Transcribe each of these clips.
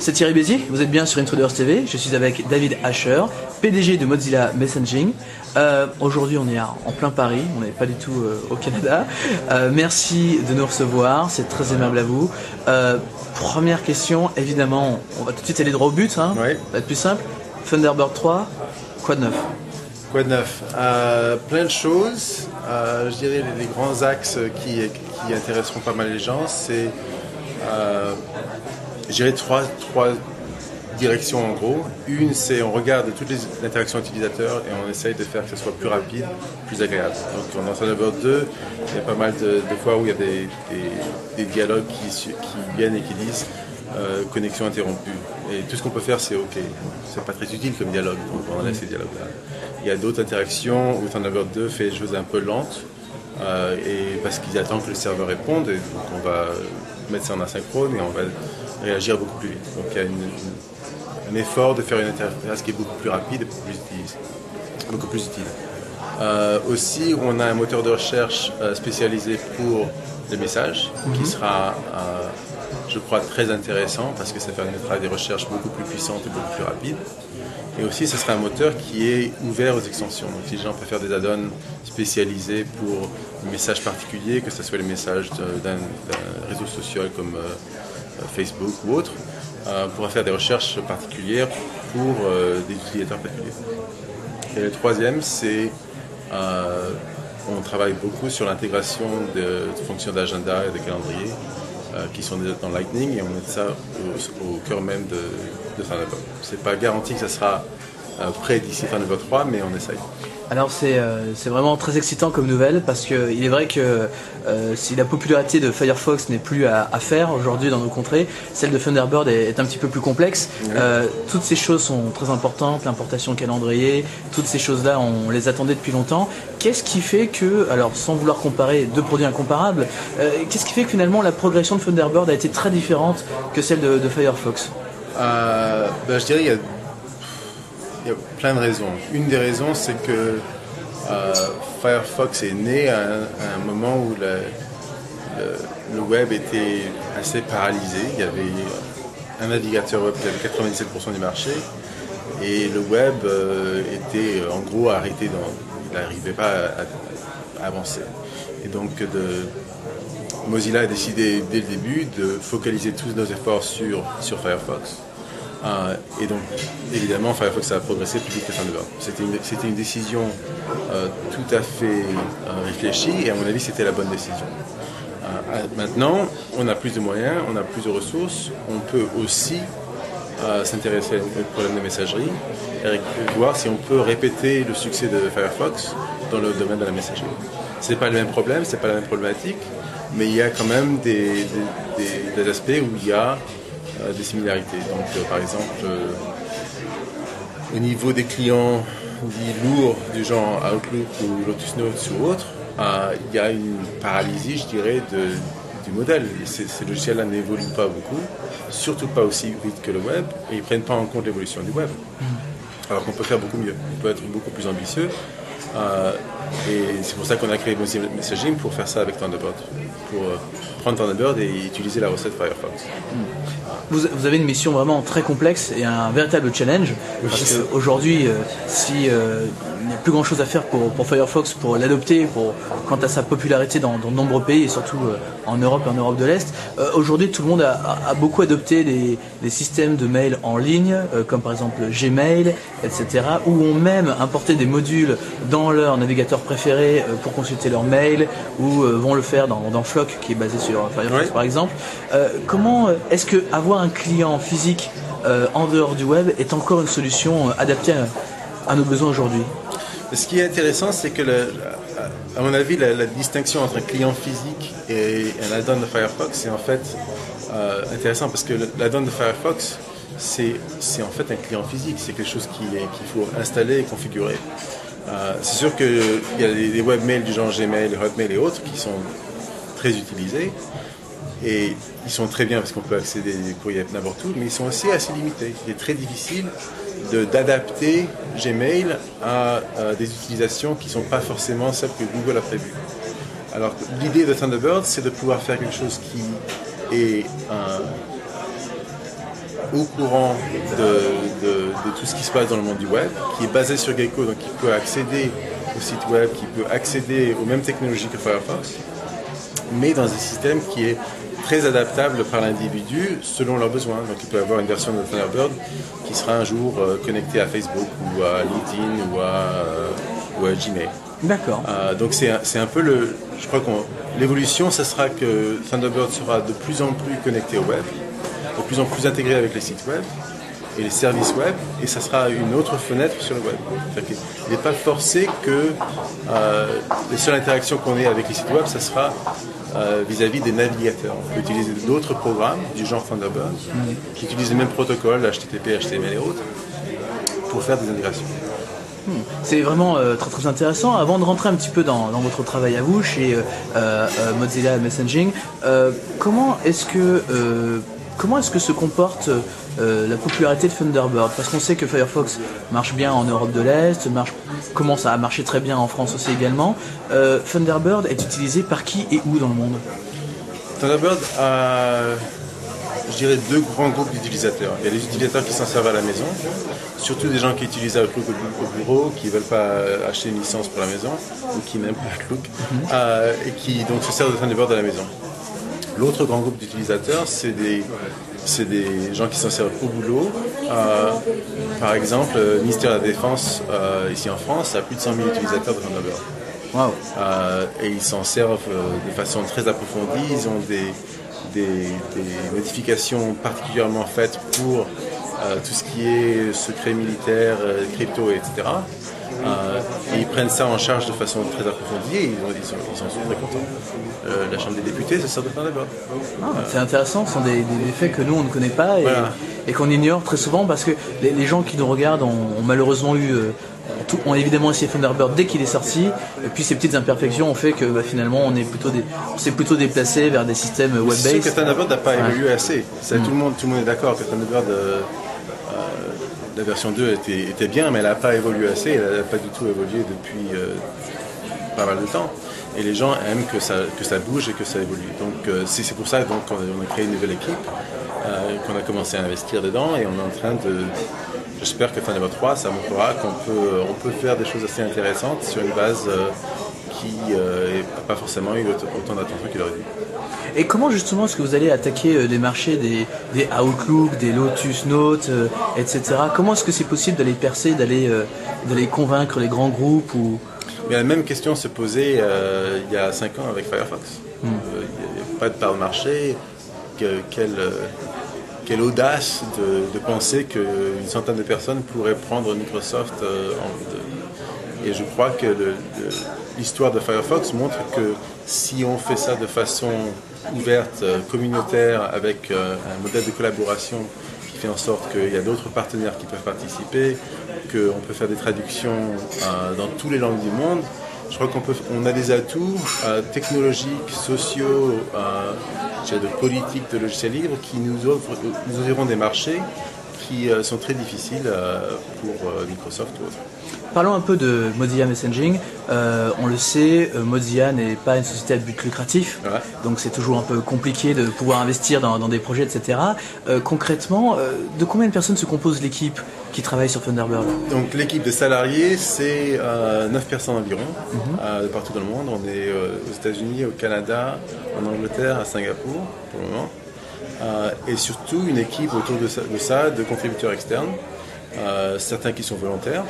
c'est Thierry Bézier, vous êtes bien sur Intruders TV, je suis avec David Asher, PDG de Mozilla Messaging. Aujourd'hui on est en plein Paris, on n'est pas du tout au Canada. Merci de nous recevoir, c'est très aimable à vous. Première question, évidemment, on va tout de suite aller droit au but, hein, oui. Ça va être plus simple. Thunderbird 3, quoi de neuf? Quoi de neuf? Plein de choses. Je dirais les grands axes qui intéresseront pas mal les gens, c'est je dirais trois directions en gros. Une, c'est on regarde toutes les interactions utilisateurs et on essaye de faire que ce soit plus rapide, plus agréable. Donc dans Thunderbird 2, il y a pas mal de fois où il y a des dialogues qui viennent et qui disent connexion interrompue. Et tout ce qu'on peut faire, c'est OK. C'est pas très utile comme dialogue, donc on laisse ces dialogues-là. Il y a d'autres interactions où Thunderbird 2 fait des choses un peu lentes, et parce qu'il attend que le serveur réponde, et donc on va mettre ça en asynchrone et on va réagir beaucoup plus vite. Donc il y a un effort de faire une interface qui est beaucoup plus rapide et beaucoup plus utile. Aussi, on a un moteur de recherche spécialisé pour les messages, qui sera, je crois, très intéressant parce que ça permettra des recherches beaucoup plus puissantes et beaucoup plus rapides. Et aussi, ce sera un moteur qui est ouvert aux extensions. Donc, si les gens peuvent faire des add-ons spécialisés pour des messages particuliers, que ce soit les messages d'un réseau social comme Facebook ou autre, on pourra faire des recherches particulières pour des utilisateurs particuliers. Et le troisième, c'est on travaille beaucoup sur l'intégration de fonctions d'agenda et de calendrier qui sont dans Lightning, et on met ça au cœur même de Thunderbird. C'est pas garanti que ça sera prêt d'ici Thunderbird 3, mais on essaye. Alors c'est vraiment très excitant comme nouvelle, parce qu'il est vrai que si la popularité de Firefox n'est plus à faire aujourd'hui dans nos contrées, celle de Thunderbird est un petit peu plus complexe. Oui. Toutes ces choses sont très importantes, l'importation de calendrier, toutes ces choses-là, on les attendait depuis longtemps. Qu'est-ce qui fait que, alors sans vouloir comparer deux produits incomparables, qu'est-ce qui fait que finalement la progression de Thunderbird a été très différente que celle de Firefox? Je dirais qu'il y a plein de raisons. Une des raisons, c'est que Firefox est né à un moment où le web était assez paralysé. Il y avait un navigateur web qui avait 97% du marché, et le web était en gros arrêté, il n'arrivait pas à avancer. Et donc Mozilla a décidé dès le début de focaliser tous nos efforts sur Firefox. Et donc, évidemment, Firefox a progressé plus vite que Thunderbird. C'était une décision tout à fait réfléchie, et à mon avis, c'était la bonne décision. Maintenant, on a plus de moyens, on a plus de ressources, on peut aussi s'intéresser au problème de messagerie et voir si on peut répéter le succès de Firefox dans le domaine de la messagerie. Ce n'est pas le même problème, ce n'est pas la même problématique, mais il y a quand même des aspects où il y a des similarités. Donc, par exemple, au niveau des clients dits lourds du genre Outlook ou Lotus Notes ou autres, il y a une paralysie, je dirais, du modèle. Ces logiciels-là n'évoluent pas beaucoup, surtout pas aussi vite que le web, et ils ne prennent pas en compte l'évolution du web. Alors qu'on peut faire beaucoup mieux, on peut être beaucoup plus ambitieux. Et c'est pour ça qu'on a créé Mozilla Messaging, pour faire ça avec Thunderbird, pour prendre Thunderbird et utiliser la recette Firefox. Vous avez une mission vraiment très complexe et un véritable challenge, parce qu'aujourd'hui, si il n'y a plus grand chose à faire pour Firefox, pour l'adopter, quant à sa popularité dans de nombreux pays, et surtout en Europe et en Europe de l'Est, aujourd'hui tout le monde a beaucoup adopté des systèmes de mail en ligne, comme par exemple Gmail, etc., où ont même importé des modules dans leur navigateur préféré pour consulter leur mail, ou vont le faire dans Flock, qui est basé sur Firefox, oui, par exemple. Comment est-ce que avoir un client physique en dehors du web est encore une solution adaptée à nos besoins aujourd'hui? Ce qui est intéressant, c'est que, à mon avis, la distinction entre un client physique et un add-on de Firefox, c'est en fait intéressant, parce que l'add-on de Firefox, c'est en fait un client physique, c'est quelque chose qu'il faut installer et configurer. C'est sûr qu'il y a des webmails du genre Gmail, Hotmail et autres qui sont très utilisés, et ils sont très bien parce qu'on peut accéder des courriers n'importe où, mais ils sont aussi assez limités. Il est très difficile d'adapter Gmail à des utilisations qui ne sont pas forcément celles que Google a prévues. Alors l'idée de Thunderbird, c'est de pouvoir faire quelque chose qui est au courant de tout ce qui se passe dans le monde du web, qui est basé sur Gecko, donc qui peut accéder au site web, qui peut accéder aux mêmes technologies que Firefox, mais dans un système qui est très adaptable par l'individu selon leurs besoins. Donc il peut avoir une version de Thunderbird qui sera un jour connectée à Facebook ou à LinkedIn ou à Gmail. D'accord. Donc c'est un peu je crois que l'évolution, ça sera que Thunderbird sera de plus en plus connecté au web, de plus en plus intégré avec les sites web et les services web, et ça sera une autre fenêtre sur le web. Il n'est pas forcé que les seules interactions qu'on ait avec les sites web, ça sera vis-à-vis des navigateurs. On peut utiliser d'autres programmes du genre Thunderbird qui utilisent les mêmes protocoles, HTTP, HTML et autres, pour faire des intégrations. C'est vraiment très très intéressant. Avant de rentrer un petit peu dans votre travail à vous chez Mozilla Messaging, comment est-ce que se comporte la popularité de Thunderbird? Parce qu'on sait que Firefox marche bien en Europe de l'Est, commence à marcher très bien en France aussi également. Thunderbird est utilisé par qui et où dans le monde? Thunderbird a, je dirais, deux grands groupes d'utilisateurs. Il y a les utilisateurs qui s'en servent à la maison, surtout des gens qui utilisent Outlook au bureau, qui ne veulent pas acheter une licence pour la maison, ou qui n'aiment pas Outlook, et qui donc se servent de Thunderbird à la maison. L'autre grand groupe d'utilisateurs, c'est des gens qui s'en servent au boulot. Par exemple, le ministère de la Défense, ici en France, a plus de 100 000 utilisateurs de Thunderbird. Wow. Et ils s'en servent de façon très approfondie. Ils ont des modifications particulièrement faites pour tout ce qui est secret militaire, crypto, etc. Et ils prennent ça en charge de façon très approfondie et ils en sont très contents. La Chambre des députés, c'est ça de Thunderbird. C'est intéressant, ce sont des faits que nous on ne connaît pas et qu'on ignore très souvent parce que les gens qui nous regardent ont malheureusement ont évidemment essayé Thunderbird dès qu'il est sorti, et puis ces petites imperfections ont fait que finalement on s'est plutôt déplacé vers des systèmes web-based. C'est sûr que Thunderbird n'a pas évolué assez. Tout le monde est d'accord que Thunderbird, la version 2 était bien, mais elle n'a pas évolué assez, elle n'a pas du tout évolué depuis pas mal de temps. Et les gens aiment que ça bouge et que ça évolue. Donc c'est pour ça qu'on a créé une nouvelle équipe, qu'on a commencé à investir dedans, et on est en train de... J'espère que Thunderbird 3, ça montrera qu'on peut faire des choses assez intéressantes sur une base qui n'a pas forcément eu autant d'attention qu'il aurait dû. Et comment justement est-ce que vous allez attaquer des marchés des Outlook, des Lotus Notes, etc. Comment est-ce que c'est possible d'aller percer, d'aller convaincre les grands groupes ou... Mais la même question se posait il y a 5 ans avec Firefox. Il n'y a pas de part de marché. Quelle audace de penser qu'une centaine de personnes pourraient prendre Microsoft en route. Et je crois que l'histoire de Firefox montre que si on fait ça de façon ouverte, communautaire, avec un modèle de collaboration qui fait en sorte qu'il y a d'autres partenaires qui peuvent participer, qu'on peut faire des traductions dans toutes les langues du monde, je crois qu'on a des atouts technologiques, sociaux, de politique, de logiciels libres qui nous ouvriront des marchés qui sont très difficiles pour Microsoft ou autres. Parlons un peu de Mozilla Messaging. On le sait, Mozilla n'est pas une société à but lucratif, donc c'est toujours un peu compliqué de pouvoir investir dans des projets, etc. Concrètement, de combien de personnes se compose l'équipe qui travaille sur Thunderbird? Donc l'équipe de salariés, c'est 9 personnes environ, de partout dans le monde. On est aux États-Unis, au Canada, en Angleterre, à Singapour pour le moment. Et surtout une équipe autour de ça, de contributeurs externes. Certains qui sont volontaires,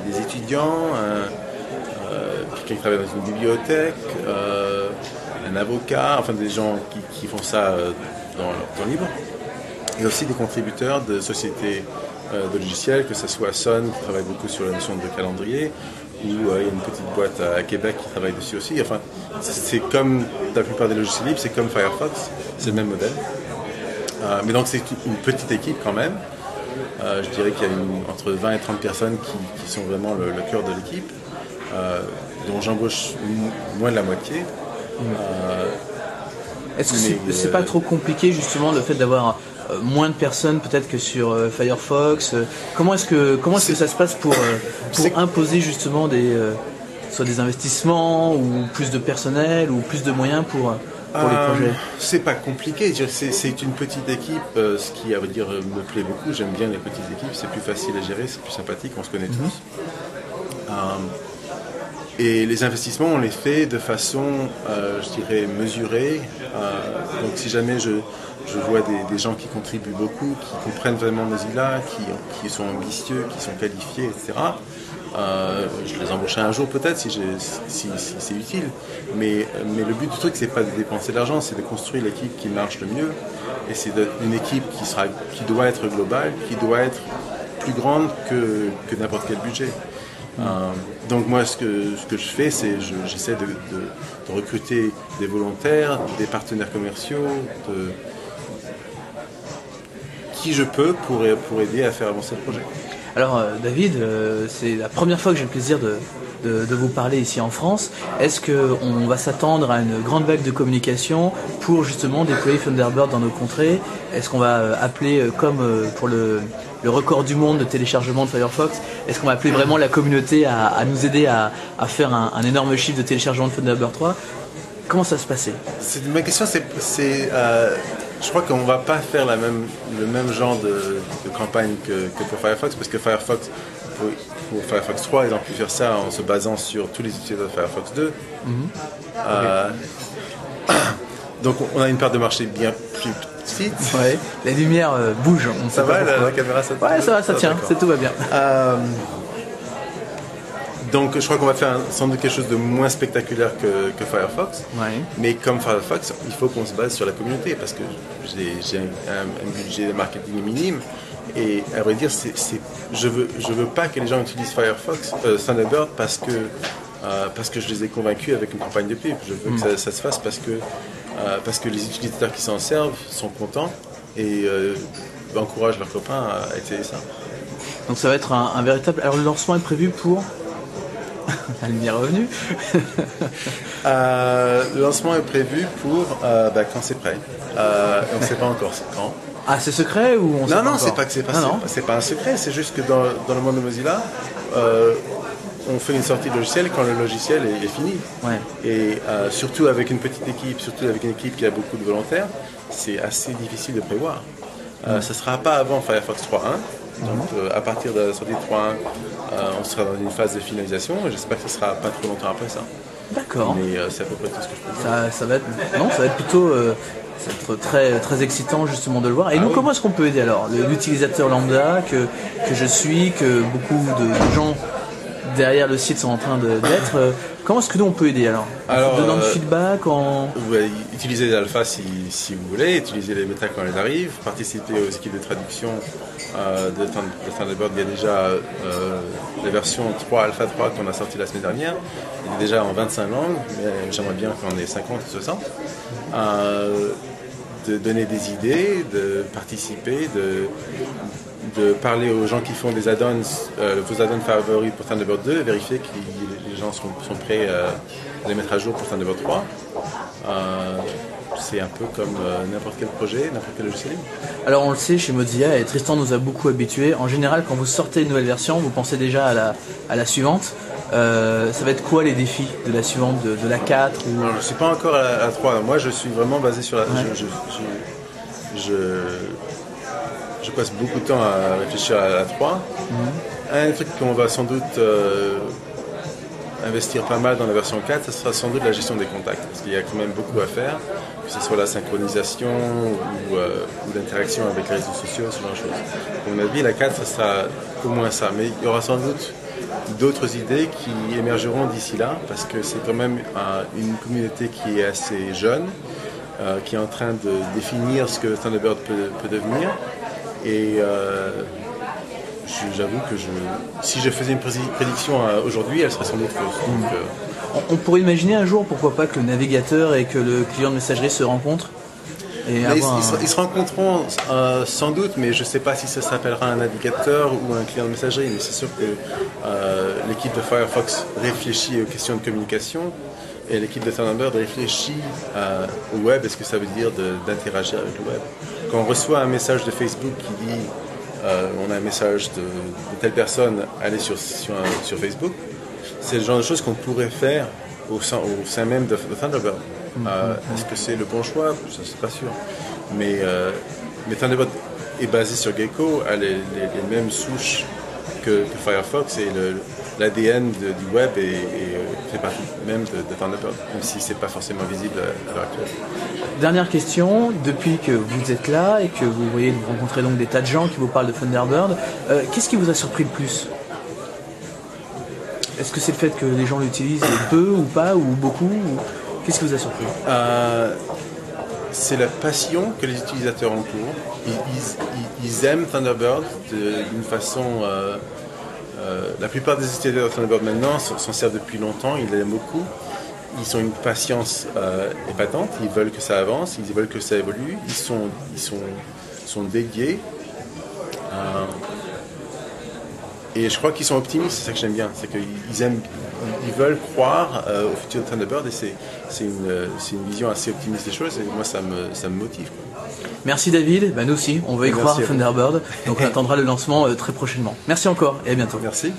j'ai des étudiants, quelqu'un qui travaille dans une bibliothèque, un avocat, enfin des gens qui font ça dans leur temps libre, et aussi des contributeurs de sociétés de logiciels, que ce soit Sun qui travaille beaucoup sur la notion de calendrier, ou il y a une petite boîte à Québec qui travaille dessus aussi. Enfin, c'est comme la plupart des logiciels libres, c'est comme Firefox, c'est le même modèle. Mais donc c'est une petite équipe quand même. Je dirais qu'il y a entre 20 et 30 personnes qui sont vraiment le cœur de l'équipe, dont j'embauche moins de la moitié. Est-ce que c'est pas trop compliqué justement le fait d'avoir moins de personnes peut-être que sur Firefox? Comment est-ce que ça se passe pour imposer justement soit des investissements ou plus de personnel ou plus de moyens pour les projets? C'est pas compliqué, c'est une petite équipe, ce qui à vrai dire me plaît beaucoup. J'aime bien les petites équipes, c'est plus facile à gérer, c'est plus sympathique, on se connaît tous. Et les investissements, on les fait de façon, je dirais, mesurée. Donc si jamais je vois des gens qui contribuent beaucoup, qui comprennent vraiment Mozilla, qui sont ambitieux, qui sont qualifiés, etc., je les embaucherai un jour peut-être si c'est utile. Mais le but du truc, c'est pas de dépenser de l'argent, c'est de construire l'équipe qui marche le mieux. Et c'est une équipe qui doit être globale, qui doit être plus grande que n'importe quel budget. Donc moi, ce que je fais, c'est j'essaie de recruter des volontaires, des partenaires commerciaux, qui je peux pour aider à faire avancer le projet. Alors David, c'est la première fois que j'ai le plaisir de vous parler ici en France. Est-ce qu'on va s'attendre à une grande vague de communication pour justement déployer Thunderbird dans nos contrées? Est-ce qu'on va appeler, comme pour le record du monde de téléchargement de Firefox, est-ce qu'on va appeler vraiment la communauté à nous aider à faire un énorme chiffre de téléchargement de Thunderbird 3? Comment ça se passait? Ma question, je crois qu'on ne va pas faire le même genre de campagne que pour Firefox, parce que Firefox, pour Firefox 3, ils ont pu faire ça en se basant sur tous les utilisateurs de Firefox 2. Donc on a une part de marché bien plus petite. Ouais, la lumière bouge. Ça va, la caméra, ça tient? Ouais, ça va, ça tient, tout va bien. Donc je crois qu'on va faire sans doute quelque chose de moins spectaculaire que Firefox. Ouais. Mais comme Firefox, il faut qu'on se base sur la communauté parce que j'ai un budget de marketing minime. Et à vrai dire, je veux pas que les gens utilisent Firefox, Thunderbird parce que je les ai convaincus avec une campagne de pub. Je veux que ça se fasse parce que les utilisateurs qui s'en servent sont contents et encouragent leurs copains à essayer ça. Donc ça va être un véritable... Alors le lancement est prévu pour... La lumière est revenue. Le lancement est prévu pour quand c'est prêt. On ne sait pas encore quand. Ah, c'est secret ou on sait pas encore? C'est pas un secret, c'est juste que dans le monde de Mozilla, on fait une sortie de logiciel quand le logiciel est fini. Ouais. Et surtout avec une petite équipe, surtout avec une équipe qui a beaucoup de volontaires, c'est assez difficile de prévoir. Ça ne sera pas avant Firefox 3.1. Donc à partir de la sortie de 3.1, on sera dans une phase de finalisation et j'espère que ce sera pas trop longtemps après ça. D'accord. Mais c'est à peu près tout ce que je peux dire. Ça va être plutôt ça va être très, très excitant justement de le voir. Et nous, comment est-ce qu'on peut aider alors l'utilisateur lambda que je suis, que beaucoup de gens derrière le site sont en train d'être. Comment est-ce que nous on peut aider alors donnant du feedback Utilisez les alphas si vous voulez, utilisez les bêtas quand elles arrivent, participez aux équipes de traduction de Thunderbird. Il y a déjà la version 3, Alpha 3 qu'on a sortie la semaine dernière. Il est déjà en 25 langues, mais j'aimerais bien qu'on en ait 50 ou 60. De donner des idées, de participer, de parler aux gens qui font des add-ons, vos add-ons favoris pour Thunderbird 2, vérifier que les gens sont prêts à les mettre à jour pour Thunderbird 3. C'est un peu comme n'importe quel projet, n'importe quel logiciel. Alors on le sait chez Mozilla, et Tristan nous a beaucoup habitués. En général, quand vous sortez une nouvelle version, vous pensez déjà à la suivante. Ça va être quoi les défis de la suivante, de la 4 ou... Non, je ne suis pas encore à la 3. Moi, je suis vraiment basé sur la... Je passe beaucoup de temps à réfléchir à la 3. Un truc qu'on va sans doute investir pas mal dans la version 4, ce sera sans doute la gestion des contacts. Parce qu'il y a quand même beaucoup à faire, que ce soit la synchronisation ou l'interaction avec les réseaux sociaux, ce genre de choses. À mon avis, la 4, ce sera au moins ça. Mais il y aura sans doute d'autres idées qui émergeront d'ici là, parce que c'est quand même une communauté qui est assez jeune, qui est en train de définir ce que Thunderbird peut devenir. Et j'avoue que si je faisais une prédiction aujourd'hui, elle serait sans doute fausse. On pourrait imaginer un jour, pourquoi pas, que le navigateur et que le client de messagerie se rencontrent. Ils se rencontreront sans doute, mais je ne sais pas si ça s'appellera un navigateur ou un client de messagerie. Mais c'est sûr que l'équipe de Firefox réfléchit aux questions de communication et l'équipe de Thunderbird réfléchit au web. Est-ce que ça veut dire d'interagir avec le web? Quand on reçoit un message de Facebook qui dit on a un message de telle personne, allez sur Facebook, c'est le genre de choses qu'on pourrait faire au sein même de Thunderbird. Est-ce que c'est le bon choix? Ça, c'est pas sûr. Mais Thunderbird est basé sur Gecko, a les mêmes souches que Firefox, et l'ADN du web fait partie même de Thunderbird, même si c'est pas forcément visible à l'heure actuelle. Dernière question, depuis que vous êtes là et que vous rencontrez donc des tas de gens qui vous parlent de Thunderbird, qu'est-ce qui vous a surpris le plus? Est-ce que c'est le fait que les gens l'utilisent peu ou pas ou beaucoup Qu'est-ce qui vous a surpris? C'est la passion que les utilisateurs ont pour. Ils aiment Thunderbird d'une façon... la plupart des utilisateurs de Thunderbird maintenant s'en servent depuis longtemps, ils l'aiment beaucoup. Ils ont une patience épatante, ils veulent que ça avance, ils veulent que ça évolue, ils sont dédiés. Et je crois qu'ils sont optimistes, c'est ça que j'aime bien, c'est qu'ils veulent croire au futur de Thunderbird, et c'est une vision assez optimiste des choses, et moi ça me motive. Merci David, nous aussi, on veut y croire à à Thunderbird, donc on attendra le lancement très prochainement. Merci encore et à bientôt. Merci.